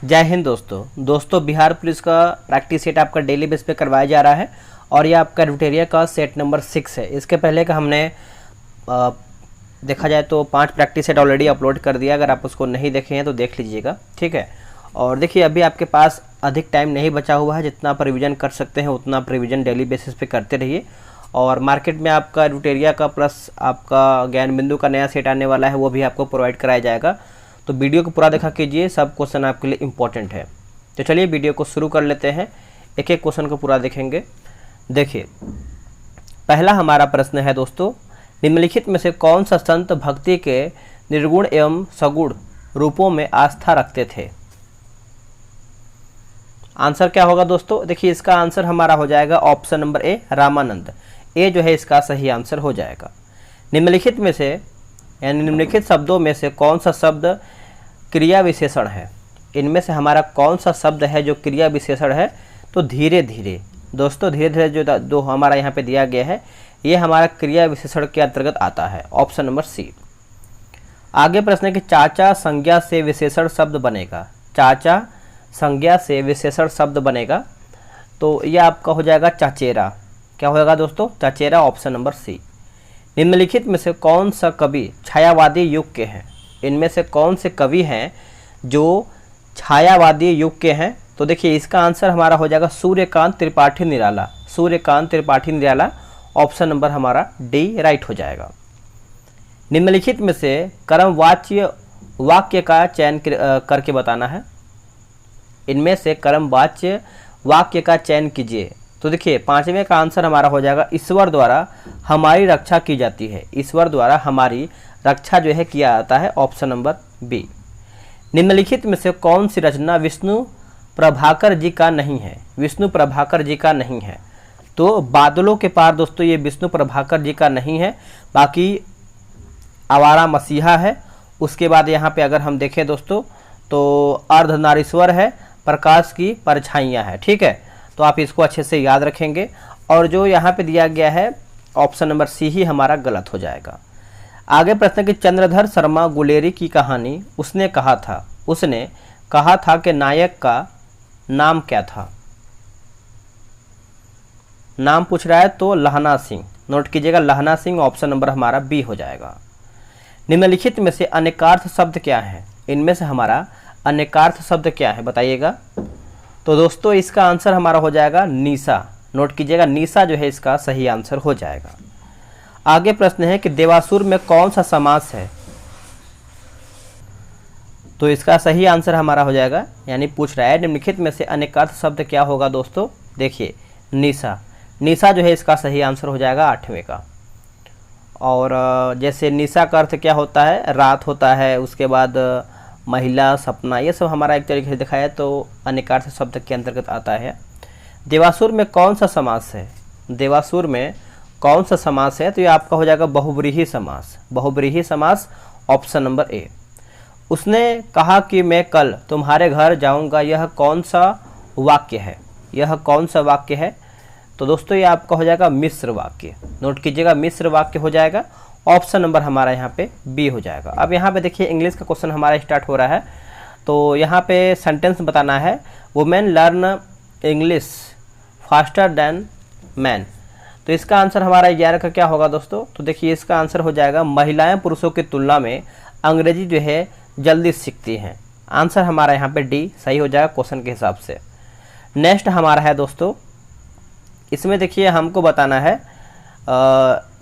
जय हिंद दोस्तों बिहार पुलिस का प्रैक्टिस सेट आपका डेली बेस पे करवाया जा रहा है और ये आपका रुटेरिया का सेट नंबर 6 है। इसके पहले का हमने देखा जाए तो 5 प्रैक्टिस सेट ऑलरेडी अपलोड कर दिया। अगर आप उसको नहीं देखे हैं तो देख लीजिएगा, ठीक है। और देखिए अभी आपके पास अधिक टाइम नहीं बचा हुआ है, जितना आप रिविज़न कर सकते हैं उतना आप रिविज़न डेली बेसिस पे करते रहिए। और मार्केट में आपका रुटेरिया का प्लस आपका ज्ञान बिंदु का नया सेट आने वाला है, वो भी आपको प्रोवाइड कराया जाएगा। तो वीडियो को पूरा देखा कीजिए, सब क्वेश्चन आपके लिए इम्पोर्टेंट है। तो चलिए वीडियो को शुरू कर लेते हैं, एक एक क्वेश्चन को पूरा देखेंगे। देखिए पहला हमारा प्रश्न है दोस्तों, निम्नलिखित में से कौन सा संत भक्ति के निर्गुण एवं सगुण रूपों में आस्था रखते थे? आंसर क्या होगा दोस्तों? देखिए इसका आंसर हमारा हो जाएगा ऑप्शन नंबर ए, रामानंद। ए जो है इसका सही आंसर हो जाएगा। निम्नलिखित में से यानी निम्नलिखित शब्दों में से कौन सा शब्द क्रिया विशेषण है? इनमें से हमारा कौन सा शब्द है जो क्रिया विशेषण है? तो धीरे धीरे दोस्तों, धीरे धीरे जो हमारा यहाँ पे दिया गया है ये हमारा क्रिया विशेषण के अंतर्गत आता है, ऑप्शन नंबर सी। आगे प्रश्न है कि चाचा संज्ञा से विशेषण शब्द बनेगा। चाचा संज्ञा से विशेषण शब्द बनेगा तो यह आपका हो जाएगा चाचेरा। क्या होगा दोस्तों? चाचेरा, ऑप्शन नंबर सी। निम्नलिखित में से कौन सा कवि छायावादी युग के हैं? इनमें से कौन से कवि हैं जो छायावादी युग के हैं? तो देखिए इसका आंसर हमारा हो जाएगा सूर्यकांत त्रिपाठी निराला। सूर्यकांत त्रिपाठी निराला, ऑप्शन नंबर हमारा डी राइट हो जाएगा। निम्नलिखित में से कर्मवाच्य वाक्य का चयन करके बताना है। इनमें से कर्मवाच्य वाक्य का चयन कीजिए। तो देखिए पांचवें का आंसर हमारा हो जाएगा ईश्वर द्वारा हमारी रक्षा की जाती है। ईश्वर द्वारा हमारी रक्षा जो है किया जाता है, ऑप्शन नंबर बी। निम्नलिखित में से कौन सी रचना विष्णु प्रभाकर जी का नहीं है? विष्णु प्रभाकर जी का नहीं है तो बादलों के पार दोस्तों ये विष्णु प्रभाकर जी का नहीं है, बाकी आवारा मसीहा है। उसके बाद यहाँ पे अगर हम देखें दोस्तों तो अर्धनारीश्वर है, प्रकाश की परछाइयाँ है, ठीक है। तो आप इसको अच्छे से याद रखेंगे। और जो यहाँ पे दिया गया है ऑप्शन नंबर सी ही हमारा गलत हो जाएगा। आगे प्रश्न कि चंद्रधर शर्मा गुलेरी की कहानी उसने कहा था कि नायक का नाम क्या था? नाम पूछ रहा है तो लहना सिंह, नोट कीजिएगा लहना सिंह, ऑप्शन नंबर हमारा बी हो जाएगा। निम्नलिखित में से अनेकार्थ शब्द क्या है? इनमें से हमारा अनेकार्थ शब्द क्या है बताइएगा? तो दोस्तों इसका आंसर हमारा हो जाएगा निशा। नोट कीजिएगा निशा जो है इसका सही आंसर हो जाएगा। आगे प्रश्न है कि देवासुर में कौन सा समास है? तो इसका सही आंसर हमारा हो जाएगा, यानी पूछ रहा है निम्नलिखित में से अनेकार्थ शब्द क्या होगा दोस्तों? देखिए निशा, निशा जो है इसका सही आंसर हो जाएगा 8वें का। और जैसे निशा का अर्थ क्या होता है? रात होता है, उसके बाद महिला, सपना, ये सब हमारा एक तरीके से दिखाया है तो अनेकार्थ शब्द के अंतर्गत आता है। देवासुर में कौन सा समास है? देवासुर में कौन सा समास है? तो ये आपका हो जाएगा बहुव्रीहि समास। बहुव्रीहि समास, ऑप्शन नंबर ए। उसने कहा कि मैं कल तुम्हारे घर जाऊंगा, यह कौन सा वाक्य है? यह कौन सा वाक्य है? तो दोस्तों ये आपका हो जाएगा मिश्र वाक्य। नोट कीजिएगा मिश्र वाक्य हो जाएगा, ऑप्शन नंबर हमारा यहाँ पे बी हो जाएगा। अब यहाँ पे देखिए इंग्लिश का क्वेश्चन हमारा स्टार्ट हो रहा है। तो यहाँ पे सेंटेंस बताना है, women learn English faster than man. तो इसका आंसर हमारा 11 का क्या होगा दोस्तों? तो देखिए इसका आंसर हो जाएगा महिलाएं पुरुषों की तुलना में अंग्रेजी जो है जल्दी सीखती हैं। आंसर हमारा यहाँ पे डी सही हो जाएगा क्वेश्चन के हिसाब से। नेक्स्ट हमारा है दोस्तों, इसमें देखिए हमको बताना है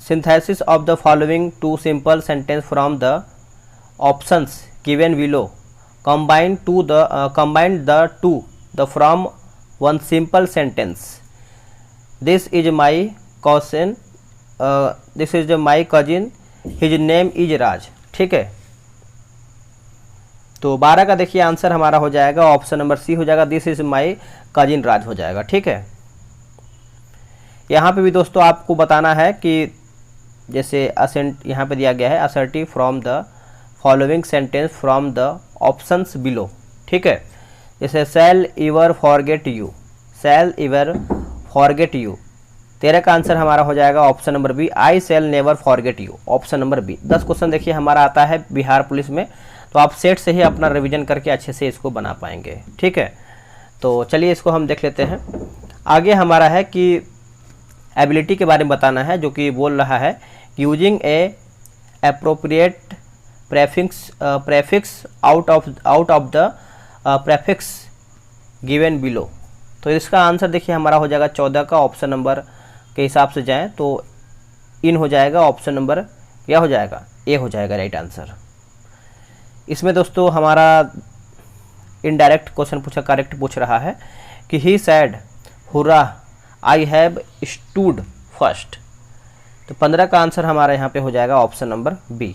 synthesis of the following two simple sentence from the options given below, combine the two the from one simple sentence. This is my cousin, this is my cousin, his name is Raj, ठीक है। तो 12 का देखिए answer हमारा हो जाएगा option number C हो जाएगा, दिस इज माई कजिन राज हो जाएगा, ठीक है। यहाँ पे भी दोस्तों आपको बताना है कि जैसे असेंट यहाँ पे दिया गया है, assertive from the following sentence from the options below, ठीक है। जैसे shall ever forget you, shall ever forget you. 13 का आंसर हमारा हो जाएगा option number B, I shall never forget you, option number B. 10 question देखिए हमारा आता है बिहार पुलिस में, तो आप सेट से ही अपना रिवीजन करके अच्छे से इसको बना पाएंगे। ठीक है, तो चलिए इसको हम देख लेते हैं। आगे हमारा है कि एबिलिटी के बारे में बताना है, जो कि बोल रहा है using A appropriate prefix out of the prefix given below. तो इसका आंसर देखिए हमारा हो जाएगा 14 का, ऑप्शन नंबर के हिसाब से जाएं तो इन हो जाएगा, ऑप्शन नंबर क्या हो जाएगा, ए हो जाएगा राइट आंसर। इसमें दोस्तों हमारा इनडायरेक्ट क्वेश्चन करेक्ट पूछ रहा है कि he said hurrah I have stood first. तो 15 का आंसर हमारा यहाँ पे हो जाएगा ऑप्शन नंबर बी।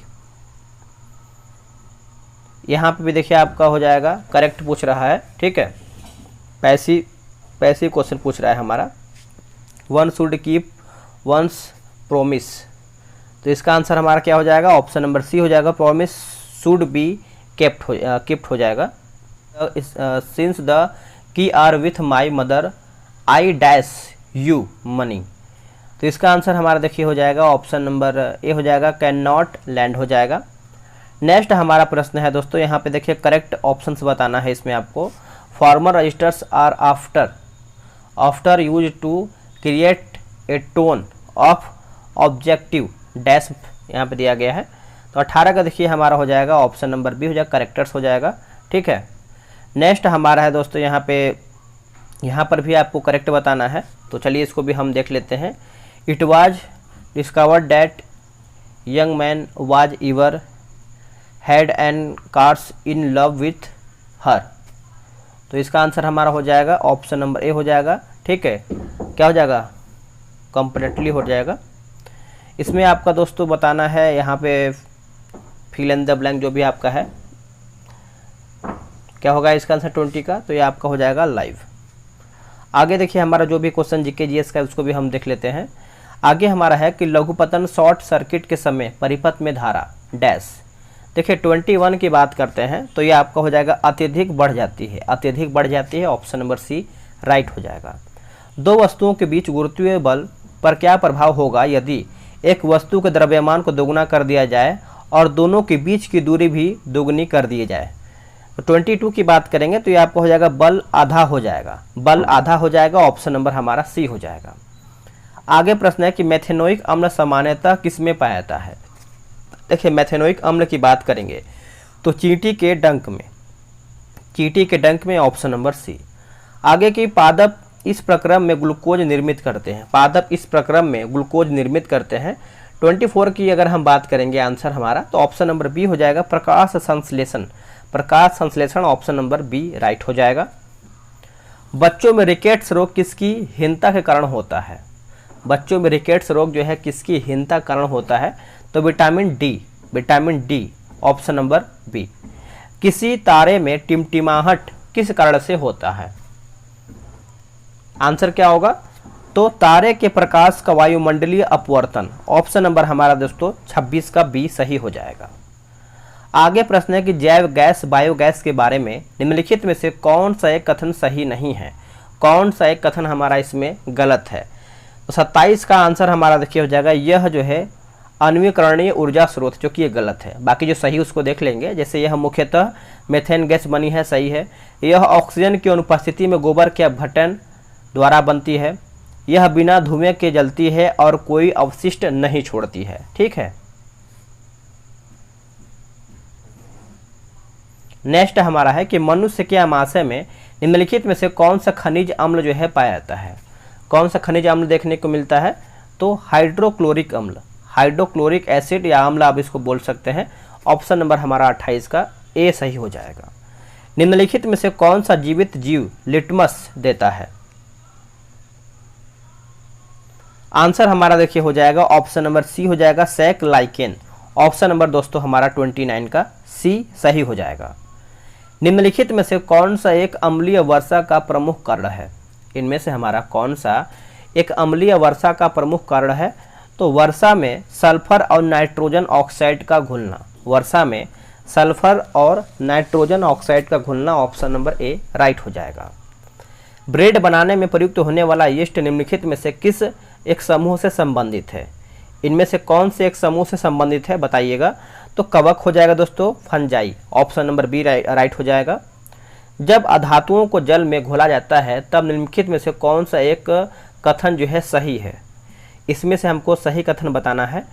यहाँ पे भी देखिए आपका हो जाएगा करेक्ट पूछ रहा है। ठीक है, पैसिव क्वेश्चन पूछ रहा है हमारा, one should keep once promise. तो इसका आंसर हमारा क्या हो जाएगा, ऑप्शन नंबर सी हो जाएगा, प्रोमिस शुड बी केप्ट हो जाएगा। Since the key are with my mother I dash you money. तो इसका आंसर हमारा देखिए हो जाएगा ऑप्शन नंबर ए हो जाएगा, कैन नॉट लैंड हो जाएगा। नेक्स्ट हमारा प्रश्न है दोस्तों, यहाँ पे देखिए करेक्ट ऑप्शंस बताना है इसमें आपको। Formal registers are after use to create a tone of objective dash यहाँ पे दिया गया है। तो 18 का देखिए हमारा हो जाएगा ऑप्शन नंबर बी हो जाएगा, करेक्टर्स हो जाएगा। ठीक है, नेक्स्ट हमारा है दोस्तों यहाँ पर भी आपको करेक्ट बताना है। तो चलिए इसको भी हम देख लेते हैं। It was discovered that young man was ever had and cars in love with her. तो इसका आंसर हमारा हो जाएगा ऑप्शन नंबर ए हो जाएगा। ठीक है, क्या हो जाएगा, कंप्लीटली हो जाएगा। इसमें आपका दोस्तों बताना है यहाँ पे फिल इन द ब्लैंक जो भी आपका है, क्या होगा इसका आंसर 20 का, तो ये आपका हो जाएगा लाइव। आगे देखिए हमारा जो भी क्वेश्चन जीके जीएस का है उसको भी हम देख लेते हैं। आगे हमारा है कि लघुपतन शॉर्ट सर्किट के समय परिपथ में धारा डैश। देखिए 21 की बात करते हैं तो ये आपका हो जाएगा अत्यधिक बढ़ जाती है, अत्यधिक बढ़ जाती है, ऑप्शन नंबर सी राइट हो जाएगा। दो वस्तुओं के बीच गुरुत्वीय बल पर क्या प्रभाव होगा यदि एक वस्तु के द्रव्यमान को दोगुना कर दिया जाए और दोनों के बीच की दूरी भी दोगुनी कर दी जाए। तो 22 की बात करेंगे तो ये आपको हो जाएगा बल आधा हो जाएगा, बल आधा हो जाएगा, ऑप्शन नंबर हमारा सी हो जाएगा। आगे प्रश्न है कि मेथेनोइक अम्ल सामान्यतः किसमें पाया जाता है। देखिए मेथेनोइक अम्ल की बात करेंगे तो चींटी के डंक में, ऑप्शन नंबर सी। आगे की पादप इस प्रक्रम में ग्लूकोज निर्मित करते हैं, पादप इस प्रक्रम में ग्लूकोज निर्मित करते हैं। 24 की अगर हम बात करेंगे आंसर हमारा तो ऑप्शन नंबर बी हो जाएगा, प्रकाश संश्लेषण, ऑप्शन नंबर बी राइट हो जाएगा। बच्चों में रिकेट्स रोग किसकी हीनता के कारण होता है। बच्चों में रिकेट्स रोग जो है किसकी हीनता कारण होता है, तो vitamin D, option number B. किसी तारे में टिमटिमाहट किस कारण से होता है, आंसर क्या होगा, तो तारे के प्रकाश का वायुमंडलीय अपवर्तन, ऑप्शन नंबर हमारा दोस्तों 26 का बी सही हो जाएगा। आगे प्रश्न है कि जैव गैस बायोगैस के बारे में निम्नलिखित में से कौन सा एक कथन सही नहीं है, कौन सा एक कथन हमारा इसमें गलत है। तो 27 का आंसर हमारा देखिए हो जाएगा, यह जो है अन्वीकरणीय ऊर्जा स्रोत, जो कि ये गलत है। बाकी जो सही उसको देख लेंगे, जैसे यह मुख्यतः मेथेन गैस बनी है, सही है। यह ऑक्सीजन की अनुपस्थिति में गोबर के अपघटन द्वारा बनती है। यह बिना धुएं के जलती है और कोई अवशिष्ट नहीं छोड़ती है। ठीक है, नेक्स्ट हमारा है कि मनुष्य के आमाशय में निम्नलिखित में से कौन सा खनिज अम्ल जो है पाया जाता है। कौन सा खनिज अम्ल देखने को मिलता है, तो हाइड्रोक्लोरिक अम्ल, हाइड्रोक्लोरिक एसिड या अम्ल आप इसको बोल सकते हैं। ऑप्शन नंबर हमारा 28 का ए सही हो जाएगा। निम्नलिखित में से कौन सा जीवित जीव लिटमस देता है, आंसर हमारा देखिए हो जाएगा ऑप्शन नंबर सी हो जाएगा, सैक लाइकेन। ऑप्शन नंबर दोस्तों हमारा 29 का सी सही हो जाएगा। निम्नलिखित में से कौन सा एक अम्लीय वर्षा का प्रमुख कारण है, इनमें से हमारा कौन सा एक अम्लीय वर्षा का प्रमुख कारण है, तो वर्षा में सल्फर और नाइट्रोजन ऑक्साइड का घुलना, वर्षा में सल्फर और नाइट्रोजन ऑक्साइड का घुलना, ऑप्शन नंबर ए राइट हो जाएगा। ब्रेड बनाने में प्रयुक्त होने वाला यीस्ट निम्नलिखित में से किस एक समूह से संबंधित है, इनमें से कौन से एक समूह से संबंधित है बताइएगा। तो कवक हो जाएगा दोस्तों fungi, option number B right हो जाएगा। जब अधातुओं को जल में घोला जाता है तब निम्नलिखित में से कौन सा एक कथन जो है सही है, इसमें से हमको सही कथन बताना है।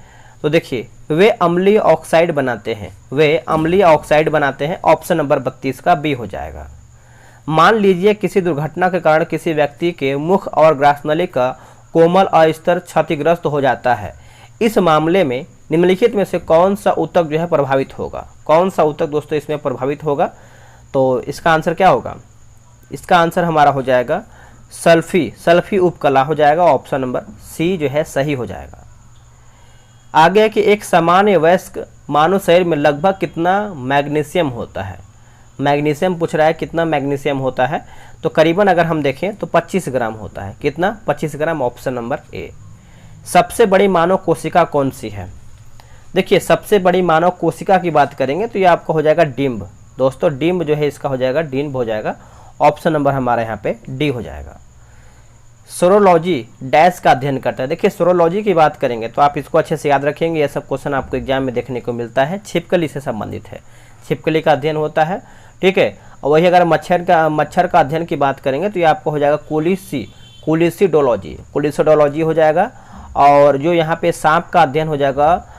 तो देखिए, वे अम्लीय ऑक्साइड बनाते हैं, वे अम्लीय ऑक्साइड बनाते हैं, ऑप्शन नंबर 32 का बी हो जाएगा। मान लीजिए किसी दुर्घटना के कारण किसी व्यक्ति के मुख और ग्रासनली का कोमल अस्तर क्षतिग्रस्त हो जाता है, इस मामले में निम्नलिखित में से कौन सा ऊतक जो है प्रभावित होगा, कौन सा ऊतक दोस्तों इसमें प्रभावित होगा। तो इसका आंसर क्या होगा, इसका आंसर हमारा हो जाएगा सल्फी उपकला हो जाएगा, ऑप्शन नंबर सी जो है सही हो जाएगा। आगे है कि एक सामान्य वयस्क मानव शरीर में लगभग कितना मैग्नीशियम होता है। मैग्नीशियम पूछ रहा है कितना मैग्नीशियम होता है, तो करीबन अगर हम देखें तो 25 ग्राम होता है। कितना, 25 ग्राम, ऑप्शन नंबर ए। सबसे बड़ी मानव कोशिका कौन सी है। देखिए, सबसे बड़ी मानव कोशिका की बात करेंगे तो ये आपका हो जाएगा डिम्ब दोस्तों, डिम्ब जो है इसका हो जाएगा डिम्ब हो जाएगा, ऑप्शन नंबर हमारा यहाँ पे डी हो जाएगा। सोरोलॉजी डैश का अध्ययन करता है। देखिए, सोरोलॉजी की बात करेंगे तो आप इसको अच्छे से याद रखेंगे, यह सब क्वेश्चन आपको एग्जाम में देखने को मिलता है, छिपकली से संबंधित है, छिपकली का अध्ययन होता है, ठीक है। और वही अगर मच्छर का अध्ययन की बात करेंगे तो ये आपको हो जाएगा कोलिसिडोलॉजी हो जाएगा। और जो यहाँ पे सांप का अध्ययन हो जाएगा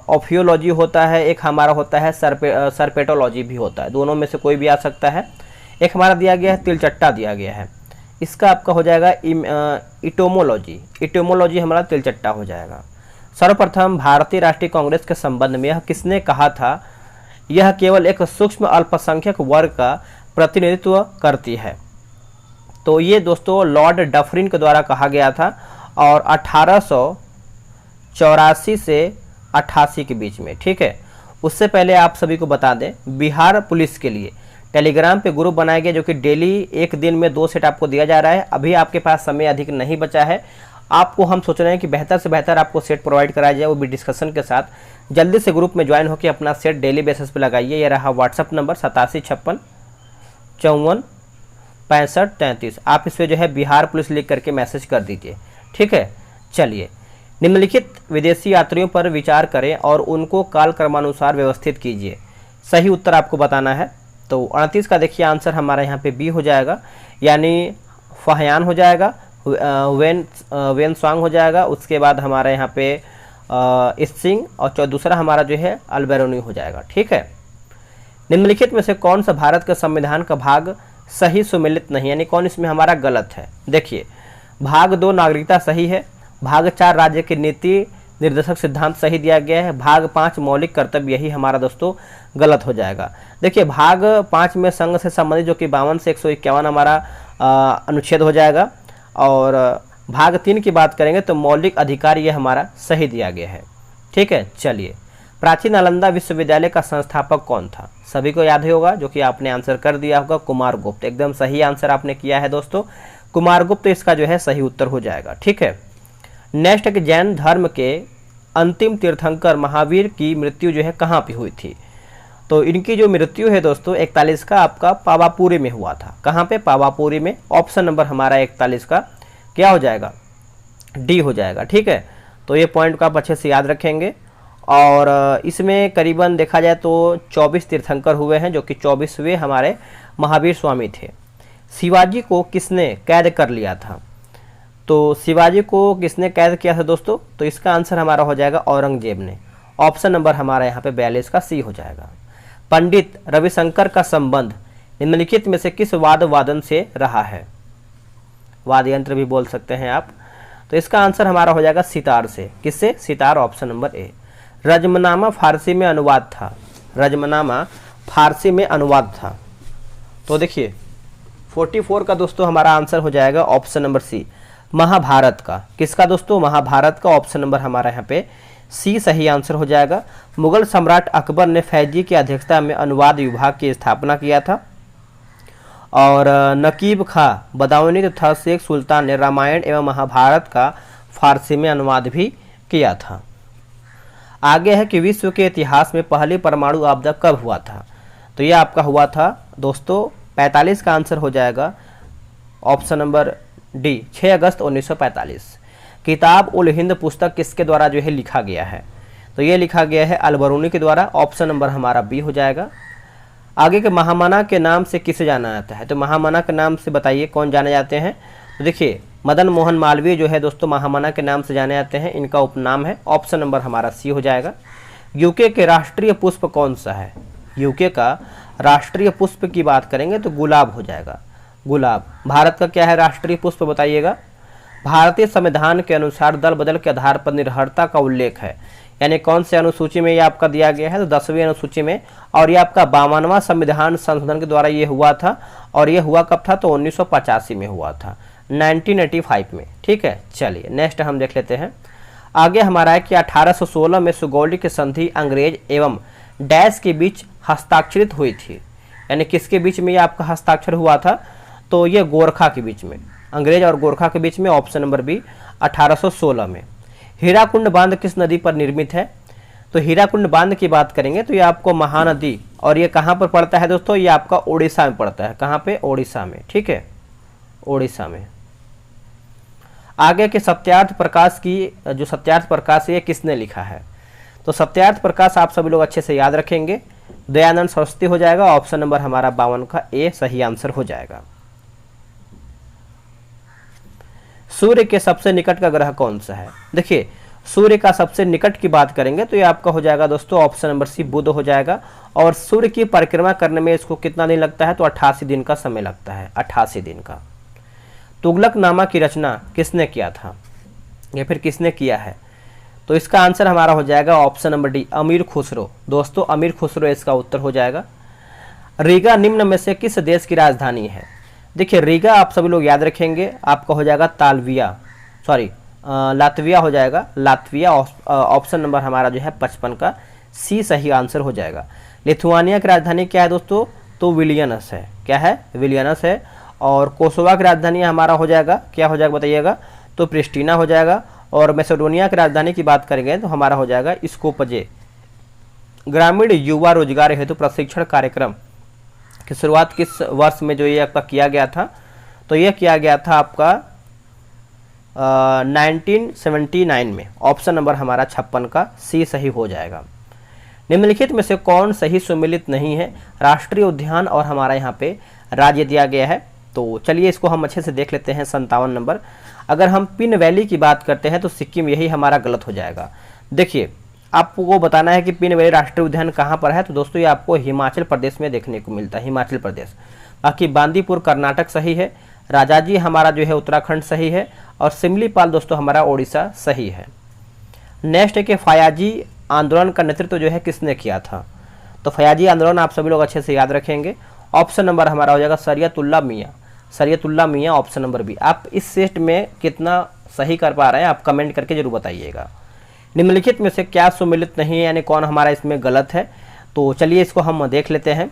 ऑफियोलॉजी होता है, एक हमारा होता है सर्पेटोलॉजी भी होता है, दोनों में से कोई भी आ सकता है। एक हमारा दिया गया है तिलचट्टा दिया गया है, इसका आपका हो जाएगा इटोमोलॉजी हमारा तिलचट्टा हो जाएगा। सर्वप्रथम भारतीय राष्ट्रीय कांग्रेस के संबंध में यह किसने कहा था, यह केवल एक सूक्ष्म अल्पसंख्यक वर्ग का प्रतिनिधित्व करती है। तो ये दोस्तों लॉर्ड डफरिन के द्वारा कहा गया था और 1884 से 88 के बीच में, ठीक है। उससे पहले आप सभी को बता दें, बिहार पुलिस के लिए टेलीग्राम पे ग्रुप बनाए गए जो कि डेली एक दिन में 2 सेट आपको दिया जा रहा है। अभी आपके पास समय अधिक नहीं बचा है, आपको हम सोच रहे हैं कि बेहतर से बेहतर आपको सेट प्रोवाइड कराया जाए, वो भी डिस्कशन के साथ। जल्दी से ग्रुप में ज्वाइन होकर अपना सेट डेली बेसिस पे लगाइए। ये रहा व्हाट्सअप नंबर 8756546533, आप इस पर जो है बिहार पुलिस लिख करके मैसेज कर दीजिए, ठीक है। चलिए, निम्नलिखित विदेशी यात्रियों पर विचार करें और उनको कालक्रमानुसार व्यवस्थित कीजिए। सही उत्तर आपको बताना है। तो 38 का देखिए आंसर हमारा यहाँ पे बी हो जाएगा, यानी फहयान हो जाएगा, वेन स्वांग हो जाएगा, उसके बाद हमारा यहाँ पे इसिंग, और दूसरा हमारा जो है अल्बेरोनी हो जाएगा, ठीक है। निम्नलिखित में से कौन सा भारत का संविधान का भाग सही सुमेलित नहीं, यानी कौन इसमें हमारा गलत है। देखिए, भाग 2 नागरिकता सही है, भाग 4 राज्य की नीति निर्देशक सिद्धांत सही दिया गया है, भाग 5 मौलिक कर्तव्य यही हमारा दोस्तों गलत हो जाएगा। देखिए, भाग 5 में संघ से संबंधित जो कि 52 से 151 हमारा अनुच्छेद हो जाएगा, और भाग 3 की बात करेंगे तो मौलिक अधिकार ये हमारा सही दिया गया है, ठीक है। चलिए, प्राचीन नालंदा विश्वविद्यालय का संस्थापक कौन था, सभी को याद ही होगा, जो कि आपने आंसर कर दिया होगा, कुमारगुप्त। एकदम सही आंसर आपने किया है दोस्तों, कुमारगुप्त इसका जो है सही उत्तर हो जाएगा, ठीक है। नेक्स्ट है कि जैन धर्म के अंतिम तीर्थंकर महावीर की मृत्यु जो है कहाँ पे हुई थी। तो इनकी जो मृत्यु है दोस्तों 41 का आपका पावापुरी में हुआ था। कहाँ पे, पावापुरी में, ऑप्शन नंबर हमारा 41 का क्या हो जाएगा, डी हो जाएगा, ठीक है। तो ये पॉइंट को आप अच्छे से याद रखेंगे। और इसमें करीबन देखा जाए तो 24 तीर्थंकर हुए हैं, जो कि 24वें हमारे महावीर स्वामी थे। शिवाजी को किसने कैद कर लिया था, तो शिवाजी को किसने कैद किया था दोस्तों, तो इसका आंसर हमारा हो जाएगा औरंगजेब ने, ऑप्शन नंबर हमारा यहाँ पे 42 का सी हो जाएगा। पंडित रविशंकर का संबंध निम्नलिखित में से किस वादन से रहा है, वाद्य यंत्र भी बोल सकते हैं आप। तो इसका आंसर हमारा हो जाएगा सितार से, किससे, सितार, ऑप्शन नंबर ए। रजमनामा फारसी में अनुवाद था, रजमनामा फारसी में अनुवाद था। तो देखिए 44 का दोस्तों हमारा आंसर हो जाएगा ऑप्शन नंबर सी, महाभारत का। किसका दोस्तों, महाभारत का, ऑप्शन नंबर हमारा यहाँ पे सी सही आंसर हो जाएगा। मुगल सम्राट अकबर ने फैजी की अध्यक्षता में अनुवाद विभाग की स्थापना किया था, और नकीब खां बदाऊनी तथा शेख सुल्तान ने रामायण एवं महाभारत का फारसी में अनुवाद भी किया था। आगे है कि विश्व के इतिहास में पहली परमाणु आपदा कब हुआ था, तो यह आपका हुआ था दोस्तों 45 का आंसर हो जाएगा ऑप्शन नंबर डी, 6 अगस्त 1945। किताब उल हिंद पुस्तक किसके द्वारा जो है लिखा गया है, तो ये लिखा गया है अल-बरूनी के द्वारा, ऑप्शन नंबर हमारा बी हो जाएगा। आगे के महामना के नाम से किसे जाना जाता है, तो महामना के नाम से बताइए कौन जाने जाते हैं। तो देखिए मदन मोहन मालवीय जो है दोस्तों महामना के नाम से जाने जाते हैं, इनका उपनाम है, ऑप्शन नंबर हमारा सी हो जाएगा। यूके के राष्ट्रीय पुष्प कौन सा है, यूके का राष्ट्रीय पुष्प की बात करेंगे तो गुलाब हो जाएगा, गुलाब। भारत का क्या है राष्ट्रीय पुष्प बताइएगा। भारतीय संविधान के अनुसार दल बदल के आधार पर निरर्हता का उल्लेख है, यानी कौन से अनुसूची में ये आपका दिया गया है, तो 10वीं अनुसूची में, और ये आपका 52वां संविधान संशोधन के द्वारा ये हुआ था, और ये हुआ कब था, तो 1985 में हुआ था, 1985 में। ठीक है, चलिए नेक्स्ट हम देख लेते हैं। आगे हमारा है कि 1816 में सुगौली की संधि अंग्रेज एवं डैश के बीच हस्ताक्षरित हुई थी, यानी किसके बीच में ये आपका हस्ताक्षर हुआ था, तो ये गोरखा के बीच में, अंग्रेज और गोरखा के बीच में, ऑप्शन नंबर बी 1816 में। हीराकुंड बांध किस नदी पर निर्मित है, तो हीराकुंड बांध की बात करेंगे तो ये आपको महानदी, और ये कहाँ पर पड़ता है दोस्तों, ये आपका ओडिशा में पड़ता है, कहाँ पे, ओडिशा में। ठीक है, ओडिशा में। आगे के सत्यार्थ प्रकाश की, जो सत्यार्थ प्रकाश है ये किसने लिखा है, तो सत्यार्थ प्रकाश आप सभी लोग अच्छे से याद रखेंगे, दयानंद सरस्वती हो जाएगा, ऑप्शन नंबर हमारा 52 का ए सही आंसर हो जाएगा। सूर्य के सबसे निकट का ग्रह कौन सा है, देखिए सूर्य का सबसे निकट की बात करेंगे तो ये आपका हो जाएगा दोस्तों ऑप्शन नंबर सी बुध हो जाएगा, और सूर्य की परिक्रमा करने में इसको कितना दिन लगता है, तो 88 दिन का समय लगता है, 88 दिन का। तुगलकनामा की रचना किसने किया था, या फिर किसने किया है, तो इसका आंसर हमारा हो जाएगा ऑप्शन नंबर डी अमीर खुसरो। दोस्तों अमीर खुसरो इसका उत्तर हो जाएगा। रीगा निम्न में से किस देश की राजधानी है, देखिए रीगा आप सभी लोग याद रखेंगे, आपका हो जाएगा लातविया हो जाएगा, लातविया, ऑप्शन नंबर हमारा जो है 55 का सी सही आंसर हो जाएगा। लिथुआनिया की राजधानी क्या है दोस्तों, तो विलियनस है, क्या है, विलियनस है। और कोसोवा की राजधानी हमारा हो जाएगा, क्या हो जाएगा बताइएगा, तो प्रिस्टीना हो जाएगा। और मैसेडोनिया की राजधानी की बात करेंगे तो हमारा हो जाएगा स्कोपजे। ग्रामीण युवा रोजगार हेतु प्रशिक्षण कार्यक्रम की शुरुआत किस वर्ष में जो ये आपका किया गया था, तो ये किया गया था आपका 1979 में, ऑप्शन नंबर हमारा 56 का सी सही हो जाएगा। निम्नलिखित में से कौन सही सुमेलित नहीं है, राष्ट्रीय उद्यान और हमारा यहाँ पे राज्य दिया गया है, तो चलिए इसको हम अच्छे से देख लेते हैं। 57 नंबर, अगर हम पिन वैली की बात करते हैं तो सिक्किम, यही हमारा गलत हो जाएगा। देखिए आपको बताना है कि पिन वैली राष्ट्रीय उद्यान कहाँ पर है, तो दोस्तों ये आपको हिमाचल प्रदेश में देखने को मिलता है, हिमाचल प्रदेश। बाकी बांदीपुर कर्नाटक सही है, राजाजी हमारा जो है उत्तराखंड सही है, और सिमलीपाल दोस्तों हमारा ओडिशा सही है। नेक्स्ट है कि फयाजी आंदोलन का नेतृत्व जो है किसने किया था, तो फयाजी आंदोलन आप सभी लोग अच्छे से याद रखेंगे, ऑप्शन नंबर हमारा हो जाएगा शरीयतुल्लाह मियाँ, शरीयतुल्लाह मियाँ, ऑप्शन नंबर बी। आप इस सेट में कितना सही कर पा रहे हैं आप कमेंट करके जरूर बताइएगा। निम्नलिखित में से क्या सुमेलित नहीं है, यानी कौन हमारा इसमें गलत है, तो चलिए इसको हम देख लेते हैं।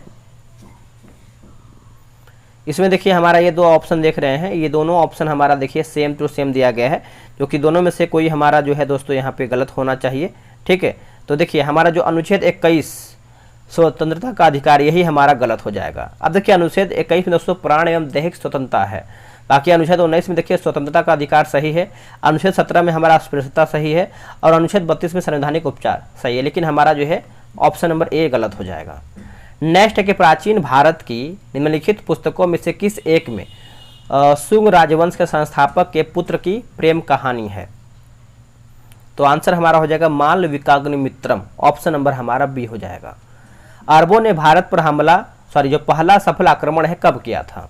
इसमें देखिए हमारा ये दो ऑप्शन देख रहे हैं, ये दोनों ऑप्शन हमारा देखिए सेम टू सेम दिया गया है, जो कि दोनों में से कोई हमारा जो है दोस्तों यहाँ पे गलत होना चाहिए। ठीक है, तो देखिए हमारा जो अनुच्छेद 21 स्वतंत्रता का अधिकार, यही हमारा गलत हो जाएगा। अब देखिए अनुच्छेद 21 में दोस्तों प्राण एवं दैहिक स्वतंत्रता है, बाकी अनुच्छेद 19 में देखिए स्वतंत्रता का अधिकार सही है, अनुच्छेद 17 में हमारा अस्पृश्यता सही है, और अनुच्छेद 32 में संवैधानिक उपचार सही है, लेकिन हमारा जो है ऑप्शन नंबर ए गलत हो जाएगा। नेक्स्ट है कि प्राचीन भारत की निम्नलिखित पुस्तकों में से किस एक में शुंग राजवंश के संस्थापक के पुत्र की प्रेम कहानी है, तो आंसर हमारा हो जाएगा मालविकाग्निमित्रम, ऑप्शन नंबर हमारा बी हो जाएगा। अरबों ने भारत पर हमला, जो पहला सफल आक्रमण है कब किया था,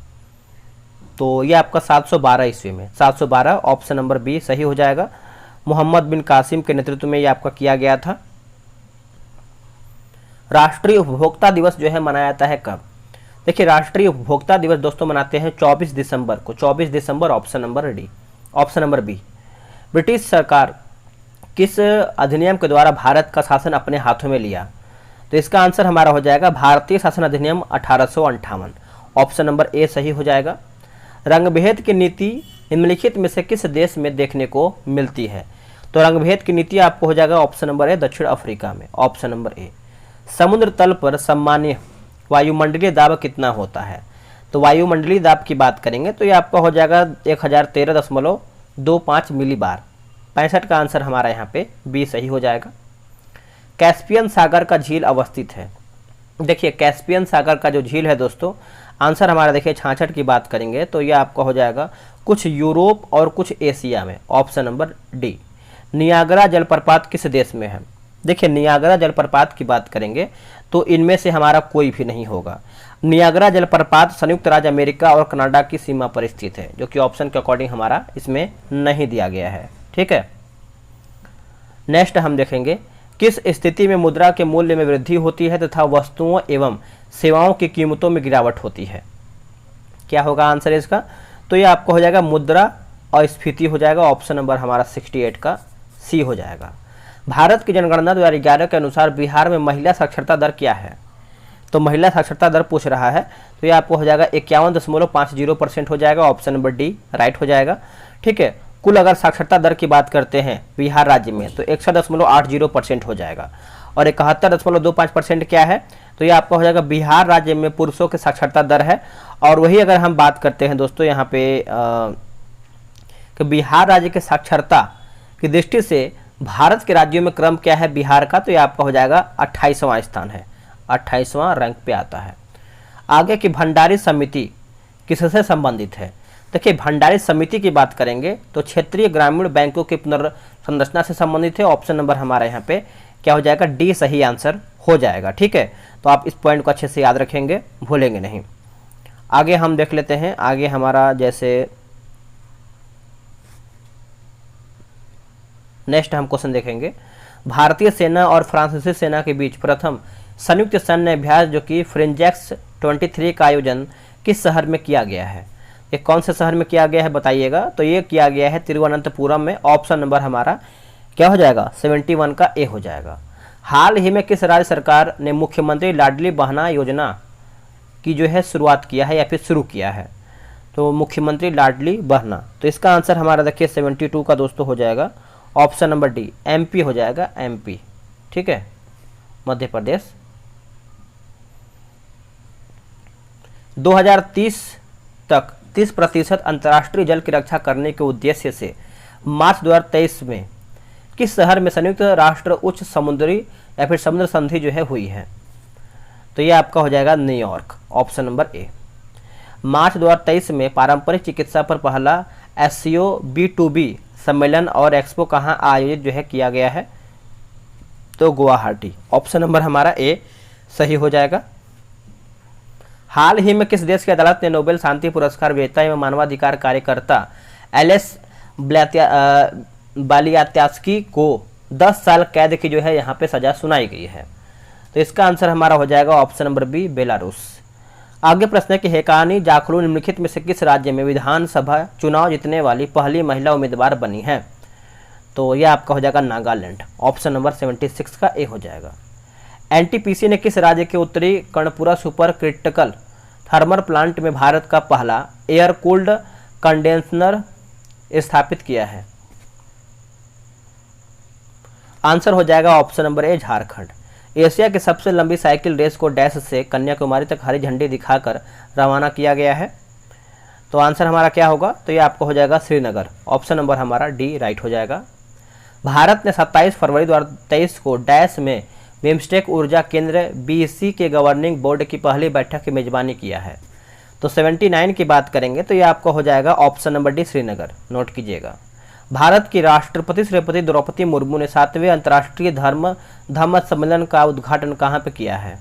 तो ये आपका 712 ईस्वी में, 712, ऑप्शन नंबर बी सही हो जाएगा। मोहम्मद बिन कासिम के नेतृत्व में ये आपका किया गया था। राष्ट्रीय उपभोक्ता दिवस जो है मनाया जाता है कब, देखिए राष्ट्रीय उपभोक्ता दिवस दोस्तों मनाते हैं 24 दिसंबर को, 24 दिसंबर, option number D, option number B. British सरकार किस अधिनियम के द्वारा भारत का शासन अपने हाथों में लिया, तो इसका आंसर हमारा हो जाएगा भारतीय शासन अधिनियम 1858, ऑप्शन नंबर ए सही हो जाएगा। रंगभेद की नीति निम्नलिखित में से किस देश में देखने को मिलती है, तो रंगभेद की नीति आपको हो जाएगा ऑप्शन नंबर ए दक्षिण अफ्रीका में, ऑप्शन नंबर ए। समुद्र तल पर सामान्य वायुमंडलीय दाब कितना होता है, तो वायुमंडलीय दाब की बात करेंगे तो ये आपका हो जाएगा 1013.25 मिलीबार, 65 का आंसर हमारा यहाँ पे बी सही हो जाएगा। कैस्पियन सागर का झील अवस्थित है? देखिए कैस्पियन सागर का जो झील है दोस्तों, आंसर हमारा देखिए 66 की बात करेंगे तो ये आपका हो जाएगा कुछ यूरोप और कुछ एशिया में, ऑप्शन नंबर डी। नियाग्रा जलप्रपात किस देश में है? देखिए नियाग्रा जलप्रपात की बात करेंगे तो इनमें से हमारा कोई भी नहीं होगा। नियाग्रा जलप्रपात संयुक्त राज्य अमेरिका और कनाडा की सीमा पर स्थित है, जो कि ऑप्शन के अकॉर्डिंग हमारा इसमें नहीं दिया गया है। ठीक है, नेक्स्ट हम देखेंगे किस स्थिति में मुद्रा के मूल्य में वृद्धि होती है तथा वस्तुओं एवं सेवाओं की कीमतों में गिरावट होती है? क्या होगा आंसर इसका? तो ये आपको हो जाएगा मुद्रा अस्फीति हो जाएगा, ऑप्शन नंबर हमारा 68 का सी हो जाएगा। भारत की जनगणना 2011 के अनुसार बिहार में महिला साक्षरता दर क्या है? तो महिला साक्षरता दर पूछ रहा है तो ये आपको हो जाएगा 51.50% हो जाएगा, ऑप्शन नंबर डी राइट हो जाएगा। ठीक है, कुल अगर साक्षरता दर की बात करते हैं बिहार राज्य में तो 61.80% हो जाएगा, और 71.25% क्या है? तो ये आपका हो जाएगा बिहार राज्य में पुरुषों की साक्षरता दर है। और वही अगर हम बात करते हैं दोस्तों यहाँ पे कि बिहार राज्य के साक्षरता की दृष्टि से भारत के राज्यों में क्रम क्या है बिहार का? तो ये आपका हो जाएगा 28वां स्थान है, 28वां रैंक पे आता है। आगे की भंडारी समिति किससे संबंधित है? देखिए भंडारी समिति की बात करेंगे तो क्षेत्रीय ग्रामीण बैंकों की पुनर्संरचना से संबंधित है, ऑप्शन नंबर हमारा यहाँ पे क्या हो जाएगा? डी सही आंसर हो जाएगा। ठीक है, तो आप इस पॉइंट को अच्छे से याद रखेंगे, भूलेंगे नहीं। आगे हम देख लेते हैं, आगे हमारा जैसे नेक्स्ट हम क्वेश्चन देखेंगे, भारतीय सेना और फ्रांसीसी सेना के बीच प्रथम संयुक्त सैन्य अभ्यास जो कि फ्रेंजेक्स 23 का आयोजन किस शहर में किया गया है? ये कौन से शहर में किया गया है बताइएगा? तो ये किया गया है तिरुवनंतपुरम में, ऑप्शन नंबर हमारा क्या हो जाएगा? 71 का ए हो जाएगा। हाल ही में किस राज्य सरकार ने मुख्यमंत्री लाडली बहना योजना की जो है शुरुआत किया है या फिर शुरू किया है? तो मुख्यमंत्री लाडली बहना, तो इसका आंसर हमारा देखिए 72 का दोस्तों हो जाएगा, ऑप्शन नंबर डी एमपी हो जाएगा, एमपी। ठीक है, मध्य प्रदेश। 2030 तक 30% अंतर्राष्ट्रीय जल की रक्षा करने के उद्देश्य से मार्च 2023 में किस शहर में संयुक्त राष्ट्र उच्च समुद्री या फिर समुद्र संधि जो है हुई है? तो ये आपका हो जाएगा न्यूयॉर्क, ऑप्शन नंबर ए। मार्च 2023 में पारंपरिक चिकित्सा पर पहला SCO B2B सम्मेलन और एक्सपो कहाँ आयोजित जो है किया गया है? तो गुवाहाटी, ऑप्शन नंबर हमारा ए सही हो जाएगा। हाल ही में किस देश की अदालत ने नोबेल शांति पुरस्कार विजेता एवं मानवाधिकार कार्यकर्ता एलेस बालियात्यास्की को 10 साल कैद की जो है यहाँ पे सजा सुनाई गई है? तो इसका आंसर हमारा हो जाएगा ऑप्शन नंबर बी बेलारूस। आगे प्रश्न है कि हेकानी जाखलू निम्नलिखित में से किस राज्य में विधानसभा चुनाव जीतने वाली पहली महिला उम्मीदवार बनी है? तो यह आपका हो जाएगा नागालैंड, ऑप्शन नंबर 76 का ए हो जाएगा। NTPC ने किस राज्य के उत्तरी Karanpura super critical thermal plant में भारत का पहला एयर कूल्ड कंडेंसर स्थापित किया है? आंसर हो जाएगा option number A Jharkhand. Asia की सबसे लंबी साइकिल रेस को डैश से कन्याकुमारी तक हरी झंडी दिखाकर रवाना किया गया है? तो आंसर हमारा क्या होगा? तो ये आपको हो जाएगा श्रीनगर, ऑप्शन नंबर हमारा डी राइट हो जाएगा। भारत ने 27 फरवरी 2023 को डैश में बिम्स्टेक ऊर्जा केंद्र BC के गवर्निंग बोर्ड की पहली बैठक की मेजबानी किया है? तो 79 की बात करेंगे तो ये आपको हो जाएगा option number D Srinagar, note कीजिएगा। भारत की राष्ट्रपति श्रीमती द्रौपदी मुर्मू ने 7वें अंतर्राष्ट्रीय धम्म सम्मेलन का उद्घाटन कहाँ पे किया है?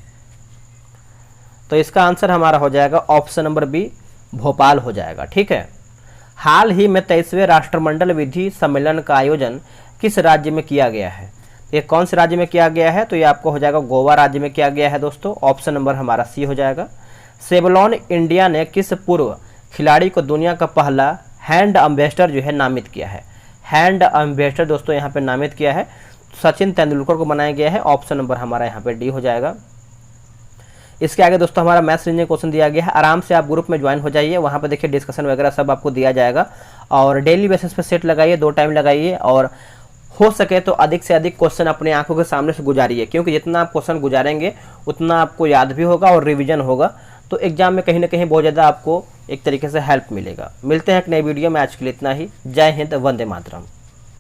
तो इसका आंसर हमारा हो जाएगा ऑप्शन नंबर बी भोपाल हो जाएगा। ठीक है, हाल ही में 23वें राष्ट्रमंडल विधि सम्मेलन का आयोजन किस राज्य में किया गया है? ये कौन से राज्य में किया गया है? तो ये आपको हो जाएगा गोवा राज्य में किया गया है दोस्तों, ऑप्शन नंबर हमारा सी हो जाएगा। सेवलॉन इंडिया ने किस पूर्व खिलाड़ी को दुनिया का पहला हैंड एम्बेसडर जो है नामित किया है? हैंड एम्बेसडर दोस्तों यहाँ पे नामित किया है सचिन तेंदुलकर को बनाया गया है, ऑप्शन नंबर हमारा यहाँ पे डी हो जाएगा। इसके आगे दोस्तों हमारा मैथ्स रीजनिंग क्वेश्चन दिया गया है, आराम से आप ग्रुप में ज्वाइन हो जाइए, वहाँ पे देखिए डिस्कशन वगैरह सब आपको दिया जाएगा। और डेली बेसिस पे सेट लगाइए, 2 टाइम लगाइए, और हो सके तो अधिक से अधिक क्वेश्चन अपने आंखों के सामने से गुजारिए, क्योंकि जितना आप क्वेश्चन गुजारेंगे उतना आपको याद भी होगा और रिवीजन होगा, तो एग्जाम में कहीं ना कहीं बहुत ज़्यादा आपको एक तरीके से हेल्प मिलेगा। मिलते हैं एक नई वीडियो में, आज के लिए इतना ही। जय हिंद, वंदे मातरम।